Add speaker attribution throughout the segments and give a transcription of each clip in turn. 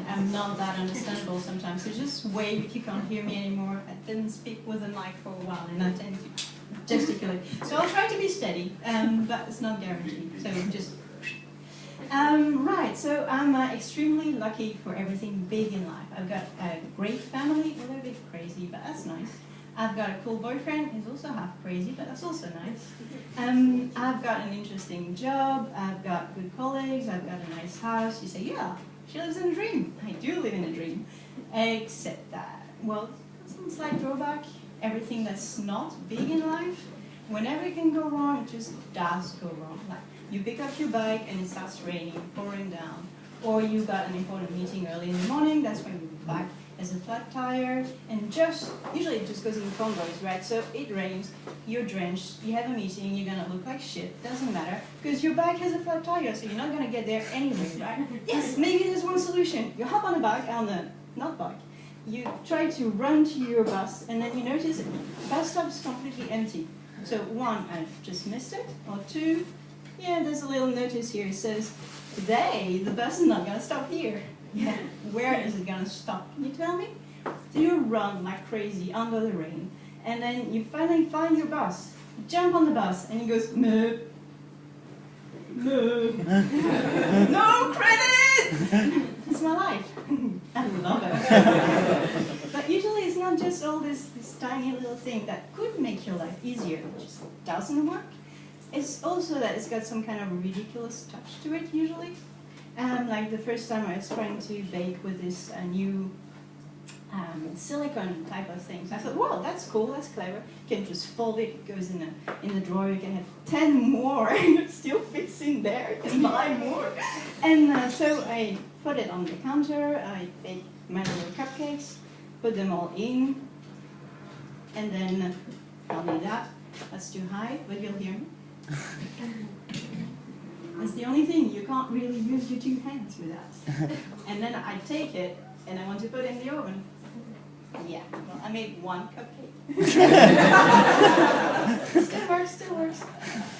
Speaker 1: and I'm not that understandable sometimes. So just wave if you can't hear me anymore. I didn't speak with a mic for a while, and I tend to gesticulate. So I'll try to be steady, but it's not guaranteed. So just... right, so I'm extremely lucky for everything big in life. I've got a great family, a little bit crazy, but that's nice. I've got a cool boyfriend, he's also half crazy, but that's also nice. I've got an interesting job, I've got good colleagues, I've got a nice house. You say, yeah, she lives in a dream. I do live in a dream. Except that, well, some slight drawback. Everything that's not big in life, whenever it can go wrong, it just does go wrong. Like, you pick up your bike and it starts raining, pouring down. Or you got an important meeting early in the morning, that's when your bike has a flat tire, and usually it just goes in convoys, right? So it rains, you're drenched, you have a meeting, you're gonna look like shit, doesn't matter, because your bike has a flat tire, so you're not gonna get there anyway, right? Yes, maybe there's one solution. You hop on a bike, not bike. You try to run to your bus, and then you notice the bus stop is completely empty. So one, I've just missed it, or two, yeah, there's a little notice here. It says, today, the bus is not going to stop here. Yeah. Where is it going to stop? Can you tell me? So you run like crazy under the rain. And then you finally find your bus. You jump on the bus, and he goes, moo. Moo. No credit! It's my life. I love it. But usually it's not just all this tiny little thing that could make your life easier. It just doesn't work. It's also that it's got some kind of ridiculous touch to it, usually. Like the first time I was trying to bake with this new silicone type of things. I thought, well, that's cool, that's clever. You can just fold it, it goes in the drawer, you can have 10 more, and it still fits in there, you can buy more. And so I put it on the counter, I baked my little cupcakes, put them all in, and then I'll do that. That's too high, but you'll hear me. That's the only thing, you can't really use your two hands with that. And then I take it, and I want to put it in the oven. Yeah, well, I made one cupcake. Still works.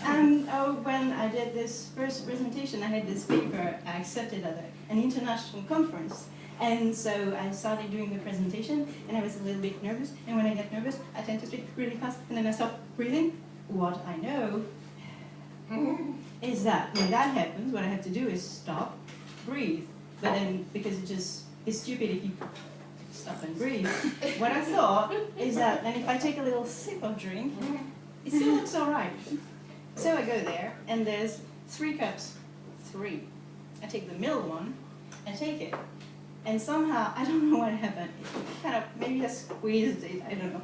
Speaker 1: And when I did this first presentation, I had this paper I accepted at an international conference. And so I started doing the presentation, and I was a little bit nervous. And when I get nervous, I tend to speak really fast, and then I stop breathing. What I know is that when that happens, what I have to do is stop, breathe. But then, because it's stupid if you stop and breathe, what I thought is that then if I take a little sip of drink, it still looks all right. So I go there, and there's 3 cups. 3. I take the middle one, and take it. And somehow, I don't know what happened. It kind of, maybe I squeezed it, I don't know.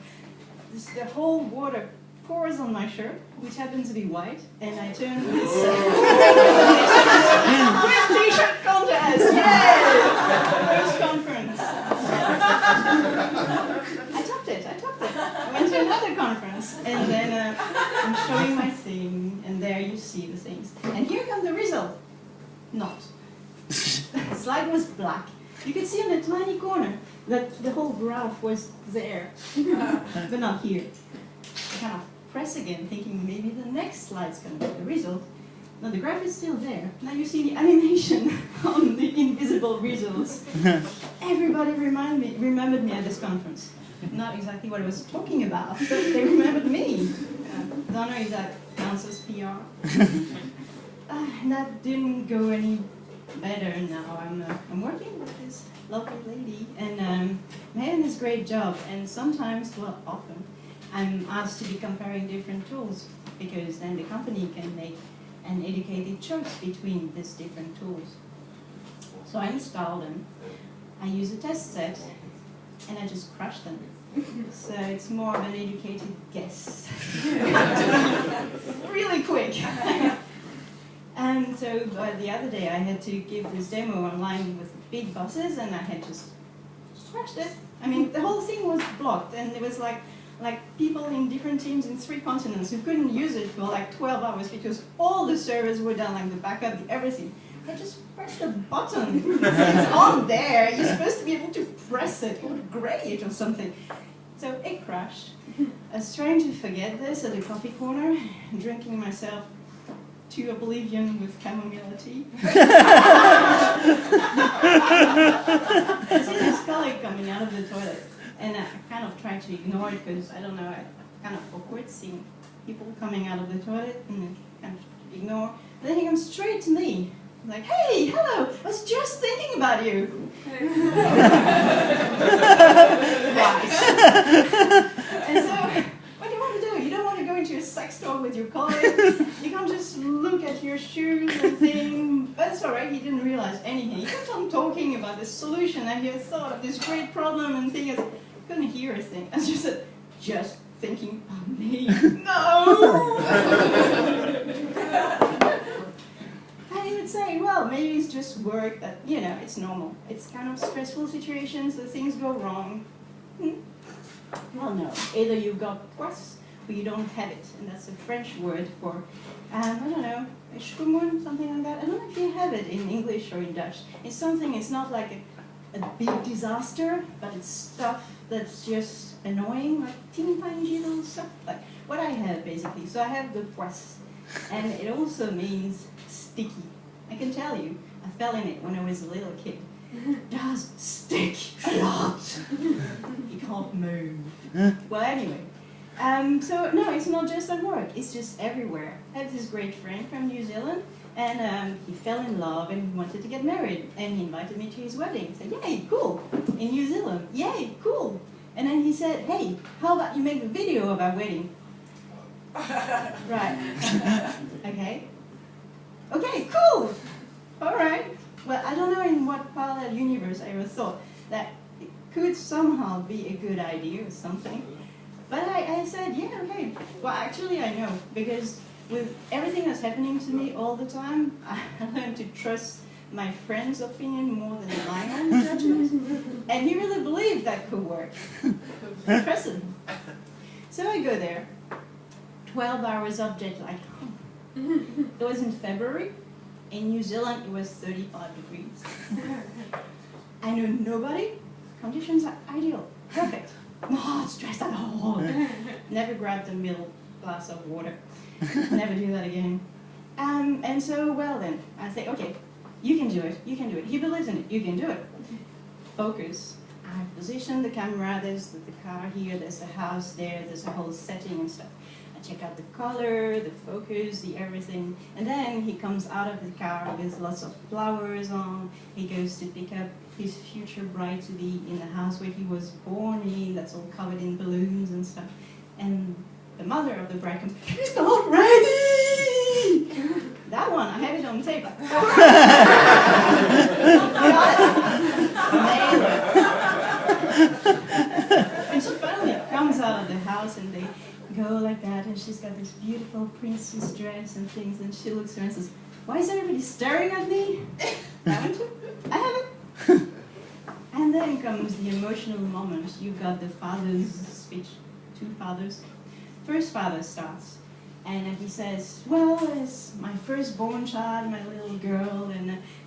Speaker 1: The whole water pours on my shirt, which happens to be white, and I turn this with t-shirt contest! Yay! First conference. I topped it. I went to another conference, and then I'm showing my thing, and there you see the things. And here comes the result. Not. The slide was black. You could see in a tiny corner that the whole graph was there, but not here. I kind of press again, thinking maybe the next slide's going to be the result. Now the graph is still there. Now you see the animation on the invisible results. Everybody remembered me at this conference. Not exactly what I was talking about, but they remembered me. Don't know if that counts as PR. And that didn't go any better now. I'm working with this lovely lady, and I'm having this great job, and sometimes, well, often, I'm asked to be comparing different tools, because then the company can make an educated choice between these different tools. So I install them, I use a test set, and I just crush them. So it's more of an educated guess. Really quick. And so the other day I had to give this demo online with big buses, and I had just crashed it. I mean, the whole thing was blocked, and it was like people in different teams in 3 continents who couldn't use it for like 12 hours because all the servers were down, like the backup, everything. I just pressed the button. It's on there. You're supposed to be able to press it or gray it or something. So it crashed. I was trying to forget this at the coffee corner, drinking myself to oblivion with chamomile tea. I see this colleague coming out of the toilet, and I kind of try to ignore it because, I don't know, I kind of awkward seeing people coming out of the toilet and kind of ignore. And then he comes straight to me, like, "Hey, hello, I was just thinking about you." Right. And so, what do you want to do? You don't want to go into a sex talk with your colleague. You can't just look at your shoes and think, but it's all right, he didn't realize anything. He kept on talking about this solution that he had thought of, this great problem and thing. I couldn't hear a thing. I just said, "Just thinking of me." No! And he would say, well, maybe it's just work that, you know, it's normal. It's kind of stressful situations, so things go wrong. Well, no. Either you've got poisse or you don't have it. And that's a French word for, I don't know, a schummun, something like that. I don't know if you have it in English or in Dutch. It's something, it's not like a big disaster, but it's stuff that's just annoying, like teeny tiny little stuff, like what I have basically. So I have the poisse, and it also means sticky. I can tell you, I fell in it when I was a little kid. It does stick a lot. You can't move. Well, anyway, so no, it's not just at work, it's just everywhere. I have this great friend from New Zealand, and he fell in love and he wanted to get married, and he invited me to his wedding. I said, "Yay, cool, in New Zealand, yay, cool." And then he said, "Hey, how about you make a video of our wedding?" Right. Okay. Okay, cool. All right. Well, I don't know in what parallel universe I ever thought that it could somehow be a good idea or something. But I said, yeah, okay. Well, actually, I know, because with everything that's happening to me all the time, I learned to trust my friend's opinion more than my own judgment. And he really believed that could work. I trusted him. So I go there, 12 hours of jet lag. It was in February. In New Zealand, it was 35 degrees. I know nobody. Conditions are ideal. Perfect. Not stressed at all. Never grabbed a middle glass of water. Never do that again. And so, well then, I say, okay, you can do it. You can do it. He believes in it. You can do it. Focus. I position the camera. There's the car here. There's the house there. There's a whole setting and stuff. I check out the color, the focus, the everything. And then he comes out of the car with lots of flowers on. He goes to pick up his future bride-to-be in the house where he was born in, that's all covered in balloons and stuff. And the mother of the bride comes, "He's not ready!" That one, I have it on tape. And she finally comes out of the house and they go like that, and she's got this beautiful princess dress and things, and she looks around and says, "Why is everybody staring at me? Haven't you? I haven't." And then comes the emotional moment. You've got the father's speech, 2 fathers. First father starts, and he says, "Well, it's my firstborn child, my little girl,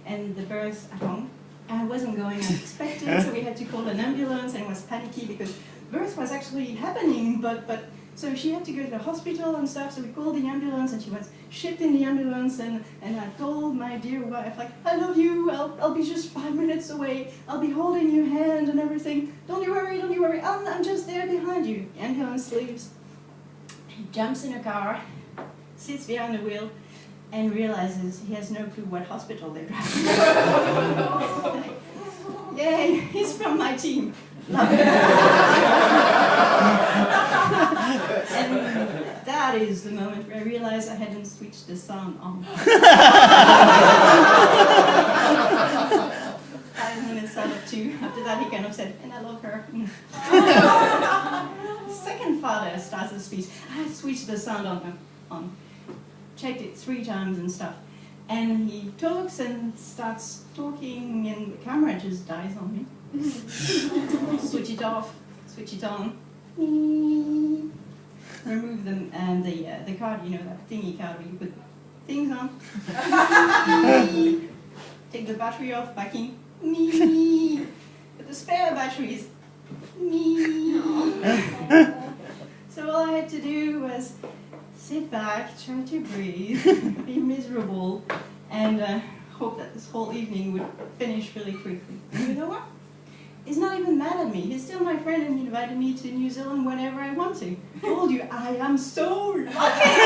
Speaker 1: and the birth at home. I wasn't going as expected, so we had to call an ambulance, and it was panicky because birth was actually happening, but so she had to go to the hospital and stuff, so we called the ambulance, and she was shipped in the ambulance, and I told my dear wife, like, I love you, I'll be just 5 minutes away, I'll be holding your hand and everything, don't you worry, I'm just there behind you." The ambulance leaves, he jumps in a car, sits behind the wheel, and realizes he has no clue what hospital they're driving. Yay, he's from my team. Love it. And that is the moment where I realized I hadn't switched the sound on. 5 minutes out of 2. After that, he kind of said, "And I love her." Second father starts the speech. I switched the sound on. Checked it 3 times and stuff. And he talks and starts talking, and the camera just dies on me. Switch it off, switch it on. Remove them and the card, you know, that thingy card where you put things on. Take the battery off, back in. But the spare batteries. So all I had to do was sit back, try to to breathe, be miserable, and hope that this whole evening would finish really quickly. And you know what? He's not even mad at me. He's still my friend and he invited me to New Zealand whenever I want to. I told you, I am so lucky!